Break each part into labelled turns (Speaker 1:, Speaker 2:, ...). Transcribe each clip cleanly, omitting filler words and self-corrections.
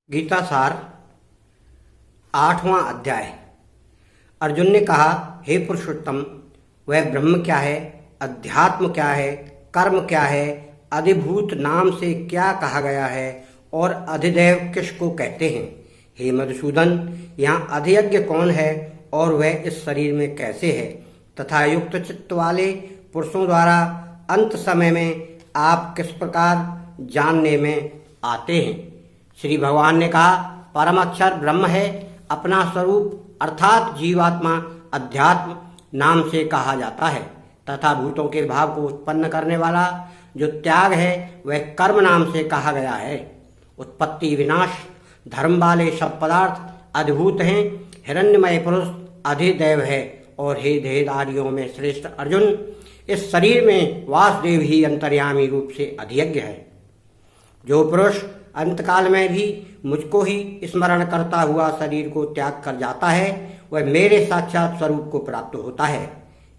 Speaker 1: गीता सार 8वां अध्याय। अर्जुन ने कहा, हे पुरुषोत्तम, वह ब्रह्म क्या है, अध्यात्म क्या है, कर्म क्या है, अधिभूत नाम से क्या कहा गया है और अधिदैव किसको कहते हैं? हे मधुसूदन, यहाँ अधियज्ञ कौन है और वह इस शरीर में कैसे है तथा युक्त चित्त वाले पुरुषों द्वारा अंत समय में आप किस प्रकार जानने में आते हैं? श्री भगवान ने कहा, परम अक्षर ब्रह्म है, अपना स्वरूप अर्थात जीवात्मा अध्यात्म नाम से कहा जाता है तथा भूतों के भाव को उत्पन्न करने वाला जो त्याग है वह कर्म नाम से कहा गया है। उत्पत्ति विनाश धर्म वाले सब पदार्थ अद्भुत हैं, हिरण्यमय पुरुष अधिदैव है। और हे देहधारियों में श्रेष्ठ अर्जुन, इस शरीर में वासुदेव ही अंतर्यामी रूप से अधियज्ञ है। जो पुरुष अंतकाल में भी मुझको ही स्मरण करता हुआ शरीर को त्याग कर जाता है वह मेरे साक्षात स्वरूप को प्राप्त होता है,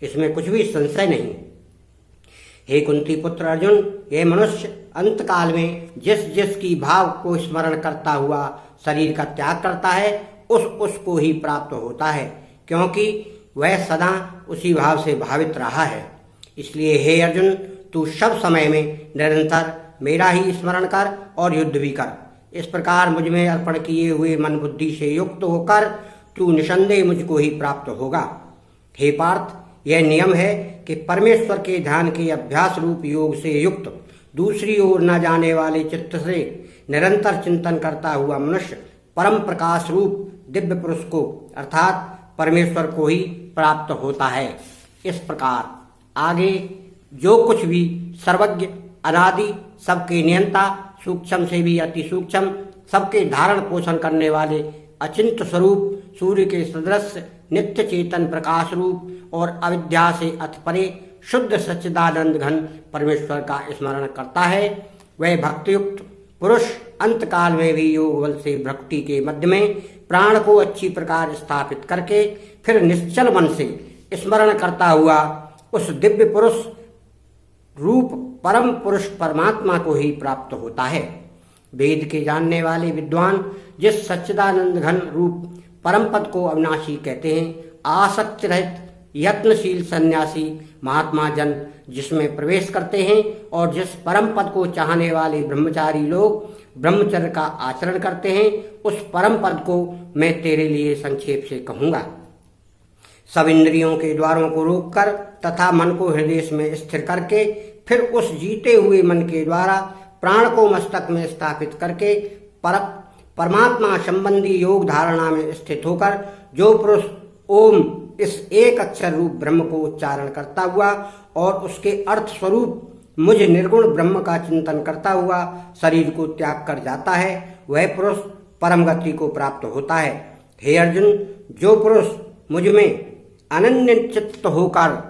Speaker 1: इसमें कुछ भी संशय नहीं। हे कुंती पुत्र अर्जुन, ये मनुष्य अंतकाल में जिस जिस की भाव को स्मरण करता हुआ शरीर का त्याग करता है उसको ही प्राप्त होता है, क्योंकि वह सदा उसी भाव से भावित रहा है। इसलिए हे अर्जुन, तू सब समय में निरंतर मेरा ही स्मरण कर और युद्ध भी कर। इस प्रकार मुझ में अर्पण किए हुए मन बुद्धि से युक्त होकर तू निसंदेह मुझको ही प्राप्त होगा। हे पार्थ, यह नियम है कि परमेश्वर के ध्यान के अभ्यास रूप योग से युक्त दूसरी ओर न जाने वाले चित्त से निरंतर चिंतन करता हुआ मनुष्य परम प्रकाश रूप दिव्य पुरुष को अर्थात परमेश्वर को ही प्राप्त होता है। इस प्रकार आगे जो कुछ भी सर्वज्ञ अनादि सबके नियंता सूक्ष्म से भी अति सूक्ष्म सबके धारण पोषण करने वाले अचिंत स्वरूप सूर्य के सदृश नित्य चेतन प्रकाश रूप और अविद्या से अति परे शुद्ध सच्चिदानंद घन परमेश्वर का स्मरण करता है, वह भक्तियुक्त पुरुष अंतकाल में भी योग बल से भक्ति के मध्य में प्राण को अच्छी प्रकार स्थापित करके फिर निश्चल मन से स्मरण करता हुआ उस दिव्य पुरुष रूप परम पुरुष परमात्मा को ही प्राप्त होता है। वेद के जानने वाले विद्वान जिस सच्चिदानंद घन रूप परम पद को अविनाशी कहते हैं, आसक्ति रहित यत्नशील सन्यासी महात्मा जन जिसमें प्रवेश करते हैं और जिस परम पद को चाहने वाले ब्रह्मचारी लोग ब्रह्मचर्य का आचरण करते हैं, उस परम पद को मैं तेरे लिए संक्षेप से कहूंगा। सब इंद्रियों के द्वारों को रोककर तथा मन को हृदय में स्थिर करके फिर उस जीते हुए मन के द्वारा प्राण को मस्तक में स्थापित करके परमात्मा संबंधी योग धारणा में स्थित होकर जो पुरुष ओम इस एक अक्षर रूप ब्रह्म को उच्चारण करता हुआ और उसके अर्थ स्वरूप मुझ निर्गुण ब्रह्म का चिंतन करता हुआ शरीर को त्याग कर जाता है, वह पुरुष परम गति को प्राप्त होता है। हे अर्जुन, जो पुरुष मुझ में अनन्य चित्त होकर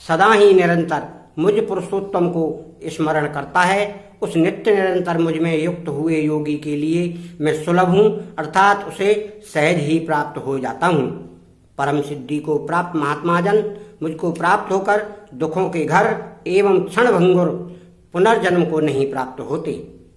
Speaker 1: सदा ही निरंतर मुझ पुरुषोत्तम को स्मरण करता है, उस नित्य निरंतर मुझ में युक्त हुए योगी के लिए मैं सुलभ हूँ, अर्थात उसे सहज ही प्राप्त हो जाता हूँ। परम सिद्धि को प्राप्त महात्मा जन मुझको प्राप्त होकर दुखों के घर एवं क्षण भंगुर पुनर्जन्म को नहीं प्राप्त होते।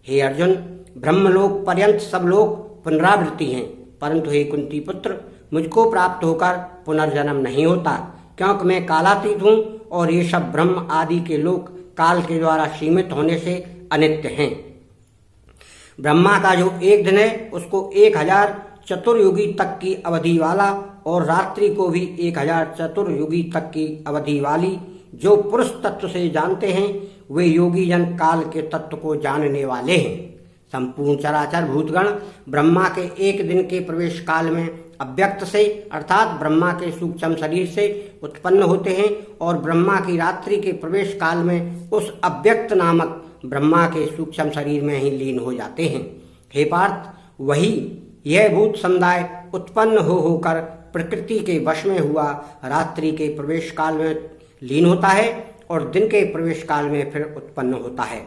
Speaker 1: हे अर्जुन, ब्रह्मलोक पर्यंत सब लोग पुनरावृत्ति हैं, परंतु हे कुंती पुत्र, मुझको प्राप्त होकर पुनर्जन्म नहीं होता, क्योंकि मैं कालातीत हूँ और ये सब ब्रह्म आदि के लोक काल के द्वारा सीमित होने से अनित्य हैं। ब्रह्मा का जो एक दिन है उसको 1000 चतुर्युगी तक की अवधि वाला और रात्रि को भी 1000 चतुर्युगी तक की अवधि वाली जो पुरुष तत्व से जानते हैं वे योगी जन काल के तत्व को जानने वाले हैं। संपूर्ण चराचर भूतगण ब्रह्मा के एक दिन के प्रवेश काल में अव्यक्त से अर्थात ब्रह्मा के सूक्ष्म शरीर से उत्पन्न होते हैं और ब्रह्मा की रात्रि के प्रवेश काल में उस अव्यक्त नामक ब्रह्मा के सूक्ष्म शरीर में ही लीन हो जाते हैं। हे पार्थ, वही यह भूत समुदाय उत्पन्न होकर प्रकृति के वश में हुआ रात्रि के प्रवेश काल में लीन होता है और दिन के प्रवेश काल में फिर उत्पन्न होता है।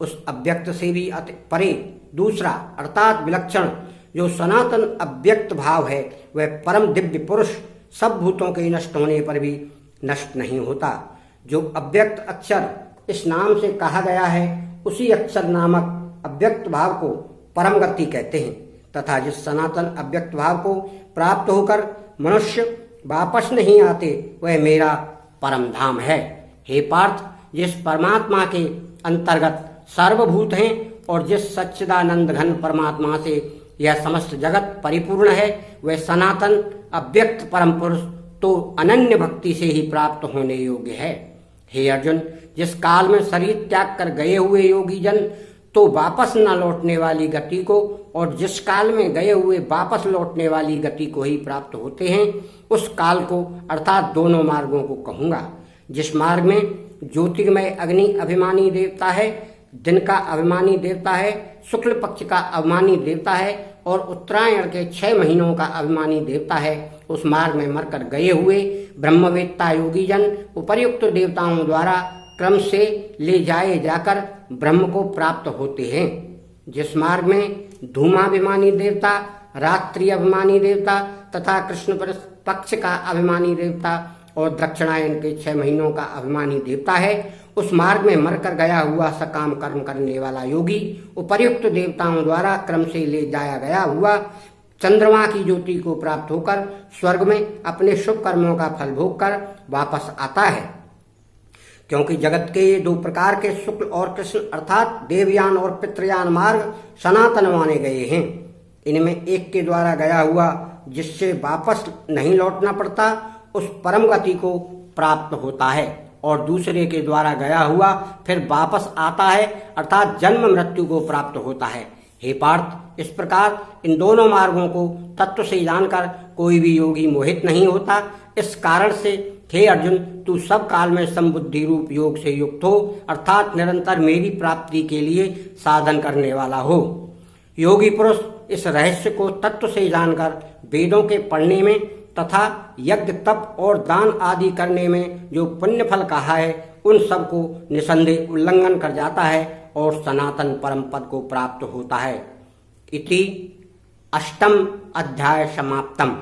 Speaker 1: उस अव्यक्त से भी अति परे दूसरा अर्थात विलक्षण जो सनातन अव्यक्त भाव है वह परम दिव्य पुरुष सब भूतों के नष्ट होने पर भी नष्ट नहीं होता। जो अव्यक्त अक्षर इस नाम से कहा गया है उसी अक्षर नामक अव्यक्त भाव को परम गति कहते हैं तथा जिस सनातन अव्यक्त भाव को प्राप्त होकर मनुष्य वापस नहीं आते वह मेरा परम धाम है। हे पार्थ, जिस परमात्मा के अंतर्गत सर्वभूत हैं और जिस सच्चिदानंद घन परमात्मा से यह समस्त जगत परिपूर्ण है वह सनातन अव्यक्त परम पुरुष तो अनन्य भक्ति से ही प्राप्त होने योग्य है। हे अर्जुन, जिस काल में शरीर त्याग कर गए हुए योगी जन तो वापस न लौटने वाली गति को और जिस काल में गए हुए वापस लौटने वाली गति को ही प्राप्त होते हैं उस काल को अर्थात दोनों मार्गों को कहूंगा। जिस मार्ग में ज्योतिर्मय अग्नि अभिमानी देवता है, दिन का अभिमानी देवता है, शुक्ल पक्ष का अभिमानी देवता है और उत्तरायण के 6 महीनों का अभिमानी देवता है, उस मार्ग में मरकर गए हुए ब्रह्मवेत्ता योगी जन उपर्युक्त देवताओं द्वारा क्रम से ले जाए जाकर ब्रह्म को प्राप्त होते हैं। जिस मार्ग में धूमाभिमानी देवता, रात्रि अभिमानी देवता तथा कृष्ण पक्ष का अभिमानी देवता और दक्षिणायन के 6 महीनों का अभिमानी देवता है, उस मार्ग में मरकर गया हुआ सकाम कर्म करने वाला योगी उपर्युक्त देवताओं द्वारा क्रम से ले जाया गया हुआ चंद्रमा की ज्योति को प्राप्त होकर स्वर्ग में अपने शुभ कर्मों का फल भोग कर वापस आता है। क्योंकि जगत के ये 2 प्रकार के शुक्ल और कृष्ण अर्थात देवयान और पितृयान मार्ग सनातन माने गए हैं। इनमें एक के द्वारा गया हुआ जिससे वापस नहीं लौटना पड़ता उस परम गति को प्राप्त होता है और दूसरे के द्वारा गया हुआ फिर वापस आता है अर्थात जन्म मृत्यु को प्राप्त होता है। हे पार्थ, इस प्रकार इन दोनों मार्गों को तत्व से जानकर कोई भी योगी मोहित नहीं होता। इस कारण से हे अर्जुन, तू सब काल में समबुद्धि रूप योग से युक्त हो अर्थात निरंतर मेरी प्राप्ति के लिए साधन करने वाला हो। योगी पुरुष इस रहस्य को तत्व से जानकर वेदों के पढ़ने में तथा यज्ञ तप और दान आदि करने में जो पुण्य फल कहा है उन सब को निसंदेह उल्लंघन कर जाता है और सनातन परम पद को प्राप्त होता है। इति 8वां अध्याय समाप्तम।